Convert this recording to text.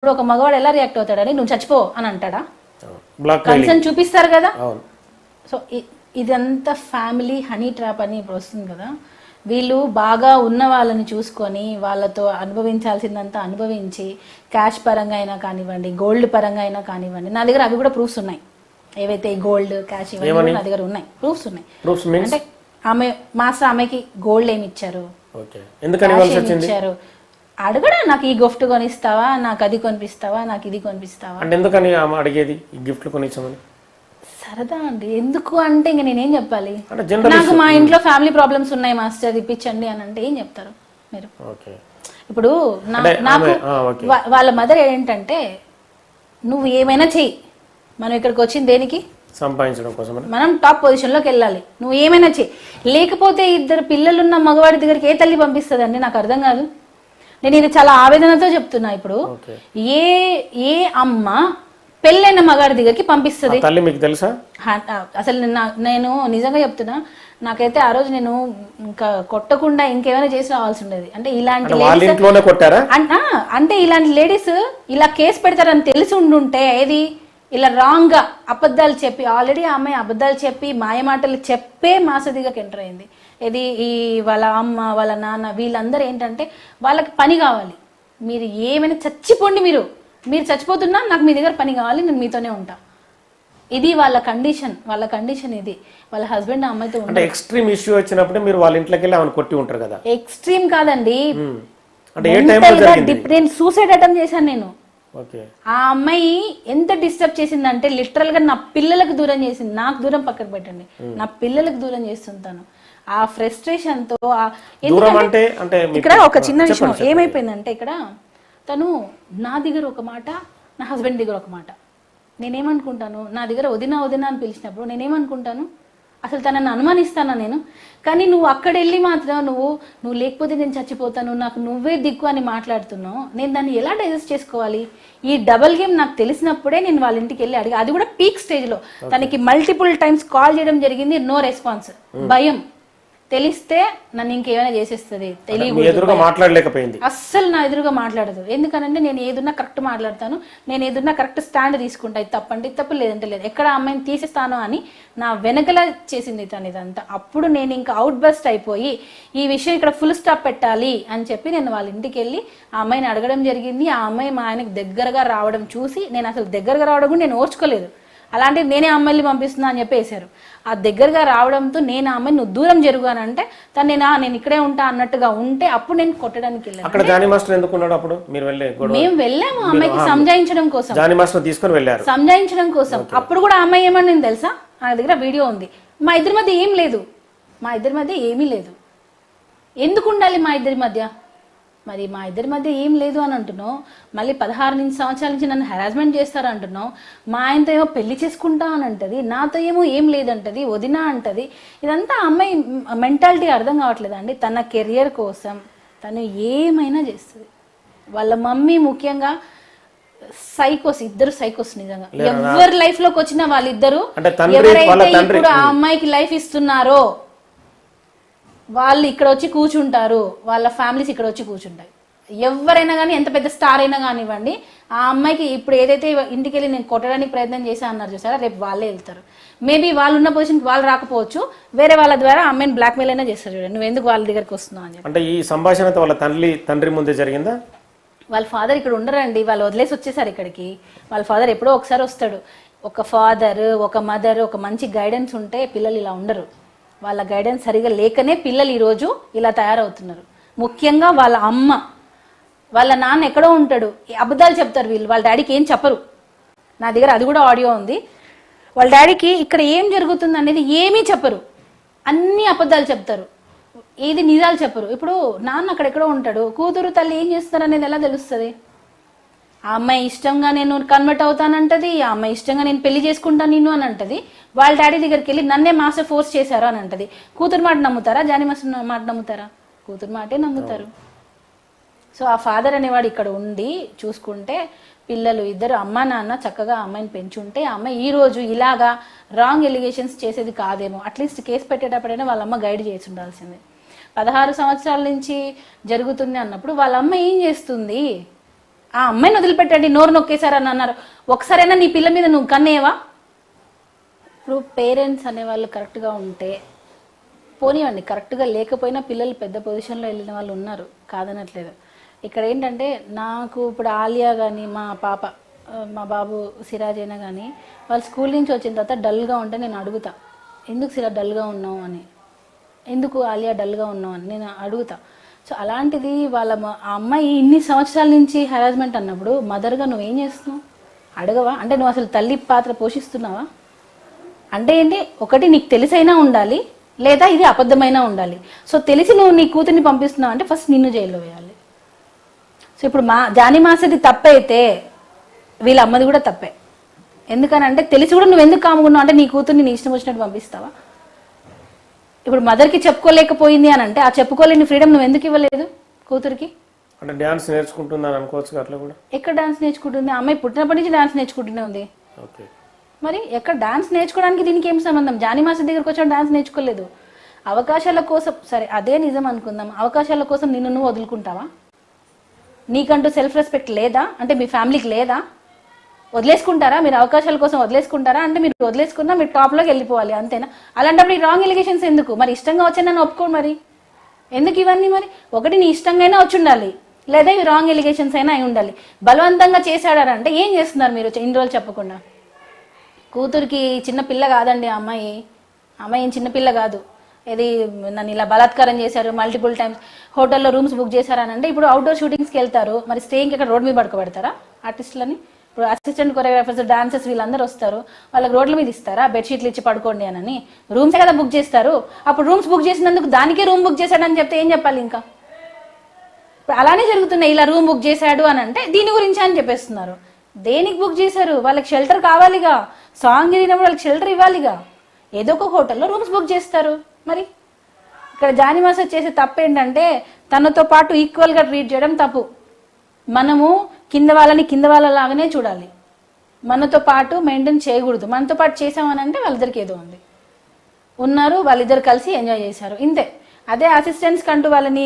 ఇప్పుడు ఒక మగవాడు ఎలా రియాక్ట్ అవుతాడని నువ్వు చచ్చిపో అని అంటాడా? కన్సర్న్ చూపిస్తారు కదా. సో ఇదంతా ఫ్యామిలీ హనీ ట్రాప్ అని ఇప్పుడు వస్తుంది కదా. వీళ్ళు బాగా ఉన్న వాళ్ళని చూసుకొని వాళ్ళతో అనుభవించాల్సిందంతా అనుభవించి క్యాష్ పరంగా అయినా కానివ్వండి, గోల్డ్ పరంగా అయినా కానివ్వండి, నా దగ్గర అవి కూడా ప్రూఫ్స్ ఉన్నాయి. ఏవైతే గోల్డ్ క్యాష్ ఇవన్నీ నా దగ్గర ఉన్నాయి, ప్రూఫ్స్ ఉన్నాయి. అంటే ఆమె మాస్టర్ ఆమెకి గోల్డ్ ఏమి ఇచ్చారు, ఇచ్చారు అడగడా, నాకు ఈ గిఫ్ట్ కొనిస్తావా, నాకు అది కొనిపిస్తావా, నాకు ఇది కొనిపిస్తావా అంటే ఎందుకని అడిగేది గిఫ్ట్ కొనిచ్చామని? సరదా అండి. ఎందుకు అంటే ఇంక నేనేం చెప్పాలి, నాకు మా ఇంట్లో ఫ్యామిలీ ప్రాబ్లమ్స్ ఉన్నాయి మాస్టర్ ఇప్పించండి అని అంటే ఏం చెప్తారు మీరు? ఇప్పుడు నాకు వాళ్ళ మదర్ ఏంటంటే నువ్వు ఏమైనా చెయ్యి, మనం ఇక్కడికి వచ్చింది దేనికి? సంపాదించడం కోసం. మనం టాప్ పొజిషన్ లోకి వెళ్ళాలి, నువ్వు ఏమైనా చెయ్యి. లేకపోతే ఇద్దరు పిల్లలున్న మగవాడి దగ్గరికి ఏ తల్లి పంపిస్తుందండి? నాకు అర్థం కాదు. నేను ఇది చాలా ఆవేదనతో చెప్తున్నా. ఇప్పుడు ఏ అమ్మ పెళ్ళైన మగాడి దగ్గరికి పంపిస్తుంది? మీకు తెలుసా? అసలు నేను నిజంగా చెప్తున్నా, నాకైతే ఆ రోజు నేను ఇంకా కొట్టకుండా ఇంకేమైనా చేసి రావాల్సి ఉండేది. అంటే ఇలాంటి ఇలాంటి లేడీస్ ఇలా కేసు పెడతారని తెలిసి ఉండుంటే ఏది ఇలా రాంగ్ గా అబద్ధాలు చెప్పి, ఆల్రెడీ ఆ అమ్మాయి అబద్ధాలు చెప్పి మాయమాటలు చెప్పే మాసదిగకి ఎంటర్ అయింది. ఇది ఈ వాళ్ళ అమ్మ వాళ్ళ నాన్న వీళ్ళందరూ ఏంటంటే వాళ్ళకి పని కావాలి. మీరు ఏమైనా చచ్చిపోండి, మీరు చచ్చిపోతున్నా నాకు మీ దగ్గర పని కావాలి, నేను మీతోనే ఉంటా. ఇది వాళ్ళ కండిషన్ ఇది. వాళ్ళ హస్బెండ్ అమ్మాయితో అంటే ఎక్స్ట్రీమ్ ఇష్యూ వచ్చినప్పుడు మీరు వాళ్ళ ఇంట్లోకి వెళ్ళి ఆమెను కొట్టి ఉంటారు కదా. ఎక్స్ట్రీమ్ కాదండి, నేను సూసైడ్ అటెంప్ట్ చేశాను నేను. ఆ అమ్మాయి ఎంత డిస్టర్బ్ చేసిందంటే లిటరల్ గా నా పిల్లలకు దూరం చేసింది. నాకు దూరం పక్కకు పెట్టండి, నా పిల్లలకు దూరం చేస్తుంటాను. ఆ ఫ్రస్ట్రేషన్ తో ఇక్కడ ఒక చిన్న విషయం ఏమైపోయిందంటే, ఇక్కడ తను నా దగ్గర ఒక మాట, నా హస్బెండ్ దగ్గర ఒక మాట. నేనేమనుకుంటాను, నా దగ్గర వదినా అని పిలిచినప్పుడు నేనేమనుకుంటాను, అసలు తనని అనుమానిస్తానా నేను? కానీ నువ్వు అక్కడ వెళ్ళి మాత్రం నువ్వు లేకపోతే నేను చచ్చిపోతాను, నాకు నువ్వే దిక్కు అని మాట్లాడుతున్నావు. నేను దాన్ని ఎలా డైజెస్ట్ చేసుకోవాలి? ఈ డబల్ గేమ్ నాకు తెలిసినప్పుడే నేను వాళ్ళ ఇంటికి వెళ్ళి అడిగా. అది కూడా పీక్ స్టేజ్ లో. తనకి మల్టిపుల్ టైమ్స్ కాల్ చేయడం జరిగింది, నో రెస్పాన్స్. భయం. తెలిస్తే నన్ను ఇంకేమైనా చేసేస్తుంది, మాట్లాడలేకపోయింది. అస్సలు నా ఎదురుగా మాట్లాడదు. ఎందుకనంటే నేను ఏదున్నా కరెక్ట్ మాట్లాడతాను, నేను ఏదున్నా కరెక్ట్ స్టాండ్ తీసుకుంటా. ఇది తప్పంటే తప్పు, లేదంటే లేదు. ఎక్కడ అమ్మాయిని తీసేస్తాను అని నా వెనకలా చేసింది తను ఇదంతా. అప్పుడు నేను ఇంకా అవుట్ బస్ట్ అయిపోయి ఈ విషయం ఇక్కడ ఫుల్ స్టాప్ పెట్టాలి అని చెప్పి నేను వాళ్ళ ఇంటికి వెళ్ళి ఆ అమ్మాయిని అడగడం జరిగింది. ఆ అమ్మాయి మా ఆయనకు దగ్గరగా రావడం చూసి నేను అసలు దగ్గరగా రావడం కూడా నేను ఓర్చుకోలేదు. అలాంటివి నేనే అమ్మాయిని పంపిస్తున్నా అని చెప్పి వేశారు. ఆ దగ్గరగా రావడంతో నేను ఆ అమ్మాయిని నువ్వు దూరం జరుగుగానంటే తను నేను ఇక్కడే ఉంటా అన్నట్టుగా ఉంటే అప్పుడు నేను కొట్టడానికి వెళ్ళాను. మేము వెళ్ళాము అమ్మాయికి సంజాయించడం కోసం, సంజాయించడం కోసం. అప్పుడు కూడా ఆ అమ్మాయి ఏమని తెలుసా, నా దగ్గర వీడియో ఉంది, మా ఇద్దరి మధ్య ఏం లేదు, మా ఇద్దరి మధ్య ఏమీ లేదు, ఎందుకు ఉండాలి మా ఇద్దరి మధ్య? మరి మా ఇద్దరి మధ్య ఏం లేదు అని అంటున్నావు, మళ్ళీ 16 సంవత్సరాల నుంచి నన్ను హెరాస్మెంట్ చేస్తారు అంటున్నావు. మా ఆయనతో ఏమో పెళ్లి చేసుకుంటా అని అంటది, నాతో ఏమో ఏం లేదంటది, వదినా అంటది. ఇదంతా అమ్మాయి మెంటాలిటీ అర్థం కావట్లేదు అండి. తన కెరియర్ కోసం తను ఏమైనా చేస్తుంది. వాళ్ళ మమ్మీ ముఖ్యంగా సైకోస్, ఇద్దరు సైకోస్. నిజంగా ఎవరి లైఫ్ లోకి వచ్చిన వాళ్ళిద్దరు ఎవరైతే ఇప్పుడు ఆ అమ్మాయికి లైఫ్ ఇస్తున్నారో వాళ్ళు ఇక్కడ వచ్చి కూర్చుంటారు, వాళ్ళ ఫ్యామిలీస్ ఇక్కడ వచ్చి కూర్చుంటాయి. ఎవరైనా కానీ, ఎంత పెద్ద స్టార్ అయినా కానివ్వండి, ఆ అమ్మాయికి ఇప్పుడు ఏదైతే ఇంటికి వెళ్ళి నేను కొట్టడానికి ప్రయత్నం చేశా అన్నారు చూసారా, రేపు వాళ్ళే వెళ్తారు. మేబీ వాళ్ళు ఉన్న పొజిషన్కి వాళ్ళు రాకపోవచ్చు, వేరే వాళ్ళ ద్వారా అమ్మాయిని బ్లాక్మెయిల్ అయినా చేస్తారు. చూడండి, నువ్వు ఎందుకు వాళ్ళ దగ్గరికి వస్తున్నావు అని చెప్పి. అంటే ఈ సంభాషణ వాళ్ళ తండ్రి ముందే జరిగిందా? వాళ్ళ ఫాదర్ ఇక్కడ ఉండరండి, వాళ్ళు వదిలేసి వచ్చేసారు ఇక్కడికి. వాళ్ళ ఫాదర్ ఎప్పుడో ఒకసారి వస్తాడు. ఒక ఫాదర్, ఒక మదర్, ఒక మంచి గైడెన్స్ ఉంటే పిల్లలు ఇలా ఉండరు. వాళ్ళ గైడెన్స్ సరిగా లేకనే పిల్లలు ఈరోజు ఇలా తయారవుతున్నారు. ముఖ్యంగా వాళ్ళ అమ్మ, వాళ్ళ నాన్న ఎక్కడో ఉంటాడు, అబద్ధాలు చెప్తారు వీళ్ళు. వాళ్ళ డాడీకి ఏం చెప్పరు. నా దగ్గర అది కూడా ఆడియో ఉంది. వాళ్ళ డాడీకి ఇక్కడ ఏం జరుగుతుంది అనేది ఏమీ చెప్పరు, అన్ని అబద్ధాలు చెప్తారు, ఏది నిజాలు చెప్పరు. ఇప్పుడు నాన్న అక్కడెక్కడో ఉంటాడు, కూతురు తల్లి ఏం చేస్తారు అనేది ఎలా తెలుస్తుంది? ఆ అమ్మాయి ఇష్టంగా నేను కన్వర్ట్ అవుతానంటది, ఆ అమ్మాయి ఇష్టంగా నేను పెళ్లి చేసుకుంటాను నిన్ను అని అంటది. వాళ్ళ డాడీ దగ్గరికి వెళ్ళి నన్నే మాస్టర్ ఫోర్స్ చేశారు అని అంటది. కూతురు మాట నమ్ముతారా, జానీ మాస్టర్ మాట నమ్ముతారా? కూతురు మాటే నమ్ముతారు. సో ఆ ఫాదర్ అనేవాడు ఇక్కడ ఉండి చూసుకుంటే పిల్లలు ఇద్దరు అమ్మ నాన్న చక్కగా అమ్మాయిని పెంచుంటే ఆ అమ్మాయి ఈ రోజు ఇలాగా రాంగ్ ఎలిగేషన్స్ చేసేది కాదేమో. అట్లీస్ట్ కేసు పెట్టేటప్పుడైనా వాళ్ళ అమ్మ గైడ్ చేసి ఉండాల్సిందే. 16 సంవత్సరాల నుంచి జరుగుతుంది అన్నప్పుడు వాళ్ళ అమ్మ ఏం చేస్తుంది? ఆ అమ్మాయిని వదిలిపెట్టండి, నోరు నొక్కేశారని అన్నారు. ఒకసారైనా నీ పిల్ల మీద నువ్వు కన్నేవా? ఇప్పుడు పేరెంట్స్ అనేవాళ్ళు కరెక్ట్గా ఉంటే పోనీవండి, కరెక్ట్గా లేకపోయినా పిల్లలు పెద్ద పొజిషన్లో వెళ్ళిన వాళ్ళు ఉన్నారు, కాదనట్లేదు. ఇక్కడ ఏంటంటే నాకు ఇప్పుడు ఆలియా కానీ మా పాప మా బాబు సిరాజ్ అయినా కానీ వాళ్ళు స్కూల్ నుంచి వచ్చిన తర్వాత డల్గా ఉంటే నేను అడుగుతా, ఎందుకు సిరా డల్గా ఉన్నావు అని, ఎందుకు ఆలియా డల్గా ఉన్నావు అని నేను అడుగుతా. సో అలాంటిది వాళ్ళ ఆ అమ్మాయి ఇన్ని సంవత్సరాల నుంచి హెరాస్మెంట్ అన్నప్పుడు మదర్గా నువ్వేం చేస్తున్నావు అడగవా? అంటే నువ్వు అసలు తల్లి పాత్ర పోషిస్తున్నావా? అంటే ఏంటి, ఒకటి నీకు తెలిసైనా ఉండాలి, లేదా ఇది అబద్ధమైనా ఉండాలి. సో తెలిసి నువ్వు నీ కూతుర్ని పంపిస్తున్నావు అంటే ఫస్ట్ నిన్ను జైల్లో వేయాలి. సో ఇప్పుడు జానీ మాస్టర్ది తప్పే అయితే వీళ్ళ అమ్మది కూడా తప్పే. ఎందుకనంటే తెలిసి కూడా నువ్వు ఎందుకు కాముకున్నావు అంటే నీ కూతుర్ని నీ ఇష్టం వచ్చినట్టు పంపిస్తావా? ఇప్పుడు మదర్కి చెప్పుకోలేకపోయింది అని అంటే ఆ చెప్పుకోలేని ఫ్రీడమ్ నువ్వు ఎందుకు ఇవ్వలేదు కూతురికి? అంటే డ్యాన్స్ నేర్చుకుంటున్నాను అనుకోవచ్చు అట్లా కూడా. ఎక్కడ డాన్స్ నేర్చుకుంటుంది? అమ్మాయి పుట్టినప్పటి నుంచి డాన్స్ నేర్చుకుంటూనే ఉంది. ఓకే, మరి ఎక్కడ డాన్స్ నేర్చుకోవడానికి దీనికి ఏం సంబంధం? జానీ మాస్టర్ దగ్గరకు వచ్చాడు, డాన్స్ నేర్చుకోలేదు. అవకాశాల కోసం, సరే అదే నిజం అనుకుందాం, అవకాశాల కోసం నిన్ను నువ్వు వదులుకుంటావా? నీకంటూ సెల్ఫ్ రెస్పెక్ట్ లేదా? అంటే మీ ఫ్యామిలీకి లేదా? వదిలేసుకుంటారా మీరు? అవకాశాల కోసం వదిలేసుకుంటారా? అంటే మీరు వదిలేసుకున్నా మీరు టాప్లోకి వెళ్ళిపోవాలి, అంతేనా? అలాంటప్పుడు ఈ రాంగ్ ఎలిగేషన్స్ ఎందుకు? మరి ఇష్టంగా వచ్చి నన్ను ఒప్పుకోండి, మరి ఎందుకు ఇవన్నీ? మరి ఒకటి నీ ఇష్టంగా అయినా వచ్చి ఉండాలి, లేదా ఇవి రాంగ్ ఎలిగేషన్స్ అయినా అయి ఉండాలి. బలవంతంగా చేశాడారంటే ఏం చేస్తున్నారు మీరు ఇన్ని రోజులు చెప్పకుండా? కూతురికి చిన్న పిల్ల కాదండి ఆ అమ్మాయి, అమ్మాయి ఏం చిన్నపిల్ల కాదు. ఇది నన్ను ఇలా బలాత్కారం చేశారు, మల్టిపుల్ టైమ్స్ హోటల్లో రూమ్స్ బుక్ చేశారని అంటే ఇప్పుడు అవుట్డోర్ షూటింగ్స్కి వెళ్తారు, మరి స్టేయింగ్కి ఇక్కడ రోడ్ మీద పడుకోబెడతారా ఆర్టిస్టులని? ఇప్పుడు అసిస్టెంట్ కొరియోగ్రాఫర్స్, డాన్సర్స్ వీళ్ళందరూ వస్తారు, వాళ్ళకి రోడ్ల మీద ఇస్తారా బెడ్షీట్లు ఇచ్చి పడుకోండి అని? రూమ్సే కదా బుక్ చేస్తారు. అప్పుడు రూమ్స్ బుక్ చేసినందుకు దానికే రూమ్ బుక్ చేశాడని చెప్తే ఏం చెప్పాలి? ఇంకా అలానే జరుగుతున్నాయి. ఇలా రూమ్ బుక్ చేశాడు అని అంటే దీని గురించి అని చెప్పేస్తున్నారు. దేనికి బుక్ చేశారు? వాళ్ళకి షెల్టర్ కావాలిగా, సాంగ్ జరిగినప్పుడు వాళ్ళకి షెల్టర్ ఇవ్వాలిగా. ఏదో ఒక హోటల్లో రూమ్స్ బుక్ చేస్తారు. మరి ఇక్కడ జానీ మాస్టర్ చేసే తప్పు ఏంటంటే తనతో పాటు ఈక్వల్గా ట్రీట్ చేయడం తప్పు. మనము కింద వాళ్ళని కింద వాళ్ళలాగానే చూడాలి, మనతో పాటు మెయింటైన్ చేయకూడదు. మనతో పాటు చేసామని అంటే వాళ్ళిద్దరికి ఏదో ఉంది, ఉన్నారు, వాళ్ళిద్దరు కలిసి ఎంజాయ్ చేశారు, ఇంతే. అదే అసిస్టెంట్స్ కంటూ వాళ్ళని